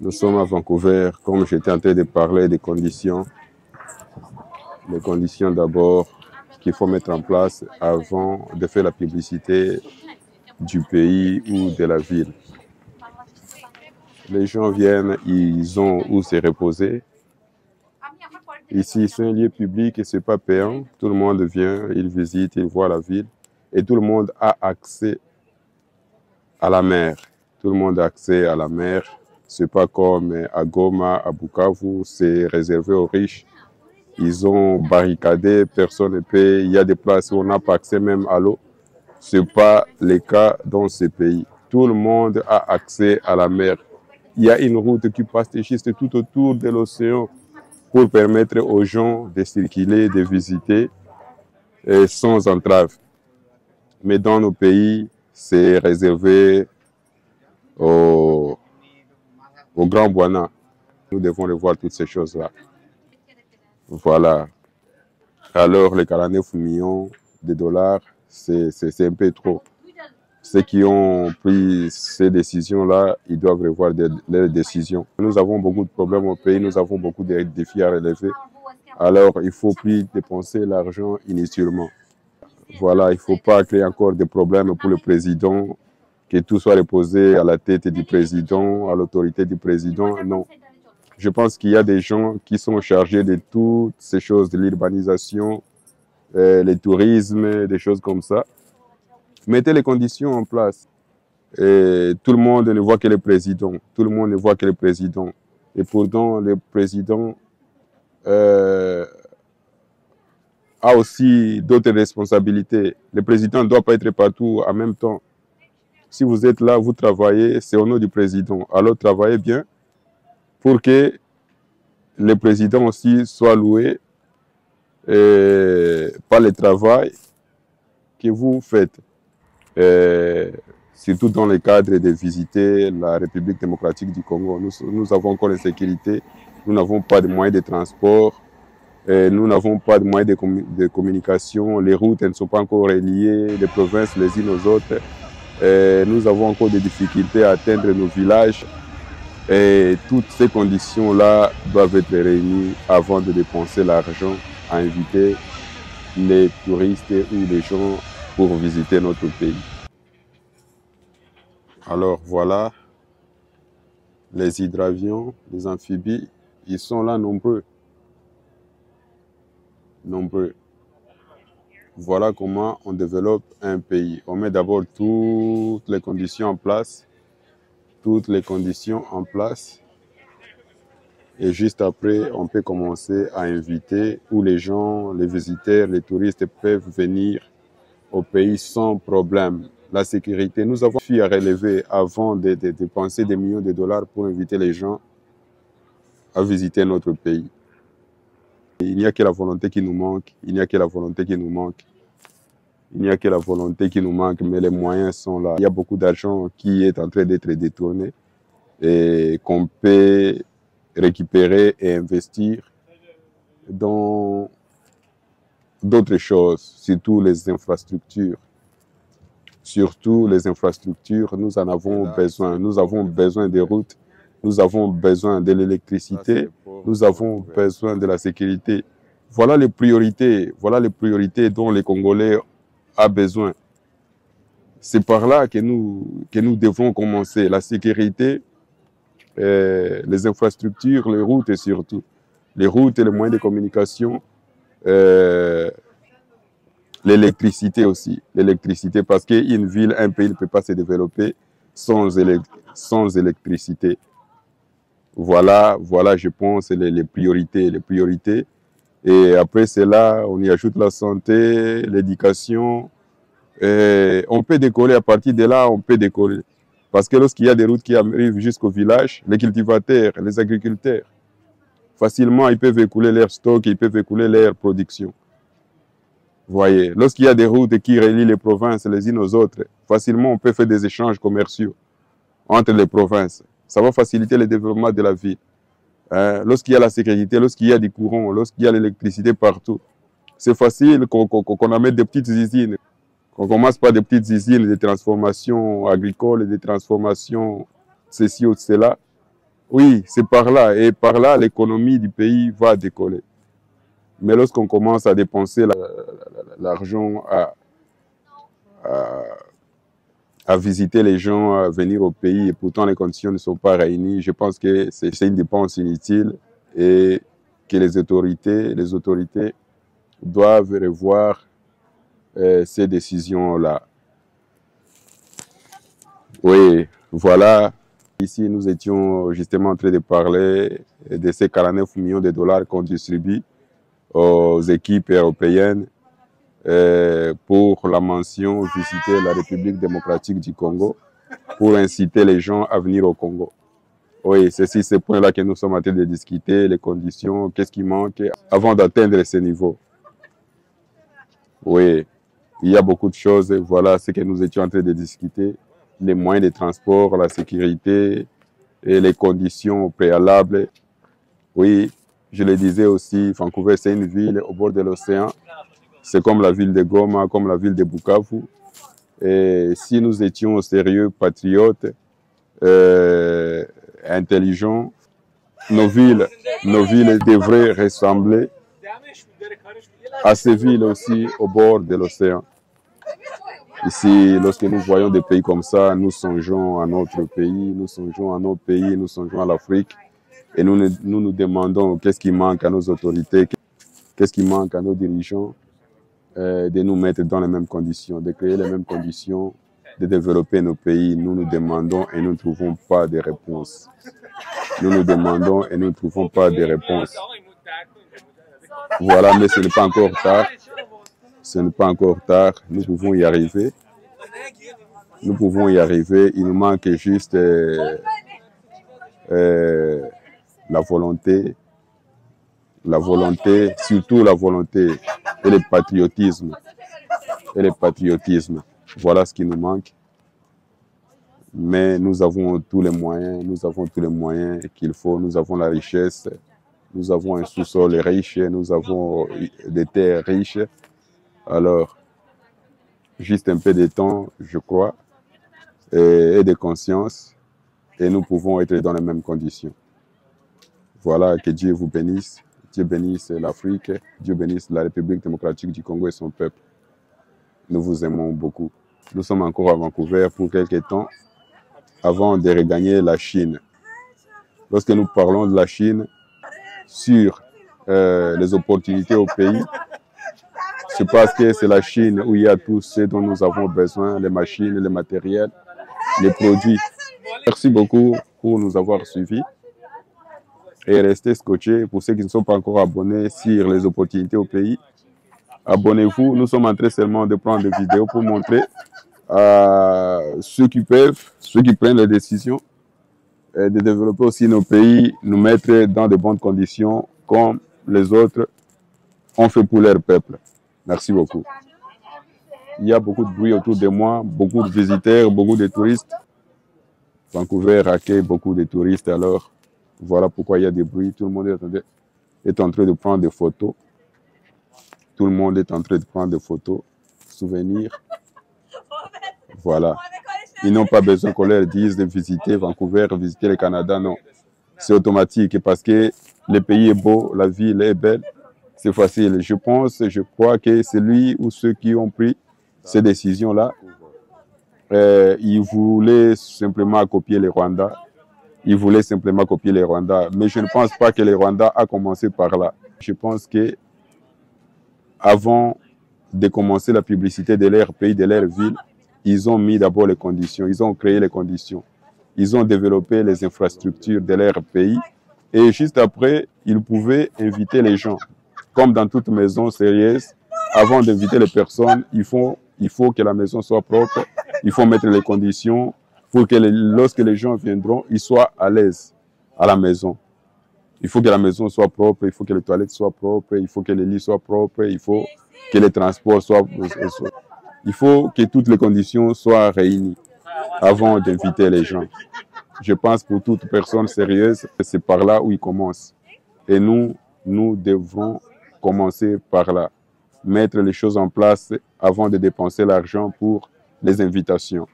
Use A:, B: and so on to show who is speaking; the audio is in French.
A: Nous sommes à Vancouver, comme j'étais en train de parler des conditions. Les conditions d'abord qu'il faut mettre en place avant de faire la publicité du pays ou de la ville. Les gens viennent, ils ont où se reposer. Ici, c'est un lieu public et ce n'est pas payant. Tout le monde vient, il visite, il voit la ville. Et tout le monde a accès à la mer. Tout le monde a accès à la mer. Ce n'est pas comme à Goma, à Bukavu, c'est réservé aux riches. Ils ont barricadé, personne ne paye. Il y a des places où on n'a pas accès même à l'eau. Ce n'est pas le cas dans ces pays. Tout le monde a accès à la mer. Il y a une route qui passe juste tout autour de l'océan pour permettre aux gens de circuler, de visiter sans entrave. Mais dans nos pays, c'est réservé aux grands Bwana. Nous devons revoir toutes ces choses-là. Voilà. Alors, les 49 millions de dollars, c'est un peu trop. Ceux qui ont pris ces décisions-là, ils doivent revoir leurs décisions. Nous avons beaucoup de problèmes au pays, nous avons beaucoup de défis à relever. Alors, il ne faut plus dépenser l'argent inutilement. Voilà, il ne faut pas créer encore des problèmes pour le président, que tout soit reposé à la tête du président, à l'autorité du président. Non. Je pense qu'il y a des gens qui sont chargés de toutes ces choses, de l'urbanisation, le tourisme, des choses comme ça. Mettez les conditions en place. Et tout le monde ne voit que le président. Tout le monde ne voit que le président. Et pourtant, le président a aussi d'autres responsabilités. Le président ne doit pas être partout en même temps. Si vous êtes là, vous travaillez, c'est au nom du président. Alors travaillez bien pour que le président aussi soit loué par le travail que vous faites. Surtout dans le cadre de visiter la République démocratique du Congo. Nous avons encore l'insécurité, nous n'avons pas de moyens de transport, nous n'avons pas de moyens de communication, les routes elles ne sont pas encore reliées, les provinces les unes aux autres. Nous avons encore des difficultés à atteindre nos villages. Et toutes ces conditions-là doivent être réunies avant de dépenser l'argent à inviter les touristes ou les gens pour visiter notre pays. Alors voilà, les hydravions, les amphibies, ils sont là nombreux. Nombreux. Voilà comment on développe un pays. On met d'abord toutes les conditions en place. Toutes les conditions en place. Et juste après, on peut commencer à inviter où les gens, les visiteurs, les touristes peuvent venir au pays sans problème. La sécurité, nous avons fait à relever avant de dépenser des millions de dollars pour inviter les gens à visiter notre pays. Il n'y a que la volonté qui nous manque, il n'y a que la volonté qui nous manque. Il n'y a que la volonté qui nous manque, mais les moyens sont là. Il y a beaucoup d'argent qui est en train d'être détourné et qu'on peut récupérer et investir dans d'autres choses, surtout les infrastructures. Surtout les infrastructures, nous en avons besoin. Nous avons besoin des routes, nous avons besoin de l'électricité, nous avons besoin de la sécurité. Voilà les priorités dont les Congolais ont besoin. C'est par là que nous devons commencer. La sécurité, les infrastructures, les routes et surtout. Les routes et les moyens de communication, l'électricité aussi. L'électricité, parce qu'une ville, un pays ne peut pas se développer sans électricité. Voilà, je pense, les priorités. Et après cela, on y ajoute la santé, l'éducation. On peut décoller, à partir de là, on peut décoller. Parce que lorsqu'il y a des routes qui arrivent jusqu'au village, les cultivateurs, les agriculteurs, facilement, ils peuvent écouler leur stock, ils peuvent écouler leur production. Voyez, lorsqu'il y a des routes qui relient les provinces les unes aux autres, facilement, on peut faire des échanges commerciaux entre les provinces. Ça va faciliter le développement de la ville. Lorsqu'il y a la sécurité, lorsqu'il y a du courant, lorsqu'il y a l'électricité partout, c'est facile qu'on amène des petites usines. Qu'on commence par des petites usines de transformation agricole, de transformation ceci ou cela. Oui, c'est par là. Et par là, l'économie du pays va décoller. Mais lorsqu'on commence à dépenser l'argent à, à visiter les gens, à venir au pays, et pourtant les conditions ne sont pas réunies, je pense que c'est une dépense inutile et que les autorités doivent revoir ces décisions-là. Oui, voilà. Ici, nous étions justement en train de parler de ces 49 millions de dollars qu'on distribue aux équipes européennes pour la mention visiter la République démocratique du Congo, pour inciter les gens à venir au Congo. Oui, c'est sur ces points-là que nous sommes en train de discuter, les conditions, qu'est-ce qui manque avant d'atteindre ces niveaux. Oui, il y a beaucoup de choses, voilà ce que nous étions en train de discuter, les moyens de transport, la sécurité et les conditions préalables. Oui, je le disais aussi, Vancouver, c'est une ville au bord de l'océan. C'est comme la ville de Goma, comme la ville de Bukavu. Et si nous étions sérieux, patriotes, intelligents, nos villes devraient ressembler à ces villes aussi au bord de l'océan. Ici, lorsque nous voyons des pays comme ça, nous songeons à notre pays, nous songeons à nos pays, nous songeons à l'Afrique. Et nous demandons qu'est-ce qui manque à nos autorités, qu'est-ce qui manque à nos dirigeants, de nous mettre dans les mêmes conditions, de créer les mêmes conditions, de développer nos pays. Nous nous demandons et nous ne trouvons pas de réponse. Nous nous demandons et nous ne trouvons pas de réponse. Voilà, mais ce n'est pas encore tard. Ce n'est pas encore tard. Nous pouvons y arriver. Nous pouvons y arriver. Il nous manque juste la volonté, surtout la volonté et le patriotisme. Voilà ce qui nous manque. Mais nous avons tous les moyens qu'il faut. Nous avons la richesse, nous avons un sous-sol riche, nous avons des terres riches. Alors, juste un peu de temps, je crois, et de conscience, et nous pouvons être dans les mêmes conditions. Voilà, que Dieu vous bénisse. Dieu bénisse l'Afrique, Dieu bénisse la République démocratique du Congo et son peuple. Nous vous aimons beaucoup. Nous sommes encore à Vancouver pour quelques temps avant de regagner la Chine. Lorsque nous parlons de la Chine, sur les opportunités au pays, c'est parce que c'est la Chine où il y a tout ce dont nous avons besoin, les machines, les matériels, les produits. Merci beaucoup pour nous avoir suivis et restez scotchés. Pour ceux qui ne sont pas encore abonnés sur les opportunités au pays, abonnez-vous. Nous sommes en train seulement de prendre des vidéos pour montrer à ceux qui peuvent, ceux qui prennent les décisions, de développer aussi nos pays, nous mettre dans de bonnes conditions comme les autres ont fait pour leur peuple. Merci beaucoup. Il y a beaucoup de bruit autour de moi, beaucoup de visiteurs, beaucoup de touristes. Vancouver accueille beaucoup de touristes, alors voilà pourquoi il y a des bruits. Tout le monde est en train de prendre des photos. Tout le monde est en train de prendre des photos, souvenirs. Voilà. Ils n'ont pas besoin qu'on leur dise de visiter Vancouver, visiter le Canada, non. C'est automatique parce que le pays est beau, la ville est belle, c'est facile. Je crois que celui ou ceux qui ont pris ces décisions-là, ils voulaient simplement copier les Rwandais. Ils voulaient simplement copier les Rwandais. Mais je ne pense pas que les Rwandais a commencé par là. Je pense que avant de commencer la publicité de leur pays, de leur ville, ils ont mis d'abord les conditions, ils ont créé les conditions. Ils ont développé les infrastructures de leur pays et juste après, ils pouvaient inviter les gens. Comme dans toute maison sérieuse, avant d'inviter les personnes, il faut que la maison soit propre, il faut mettre les conditions pour que lorsque les gens viendront, ils soient à l'aise à la maison. Il faut que la maison soit propre, il faut que les toilettes soient propres, il faut que les lits soient propres, il faut que les transports soient... Il faut que toutes les conditions soient réunies avant d'inviter les gens. Je pense que pour toute personne sérieuse, c'est par là où il commence. Et nous devrons commencer par là. Mettre les choses en place avant de dépenser l'argent pour les invitations.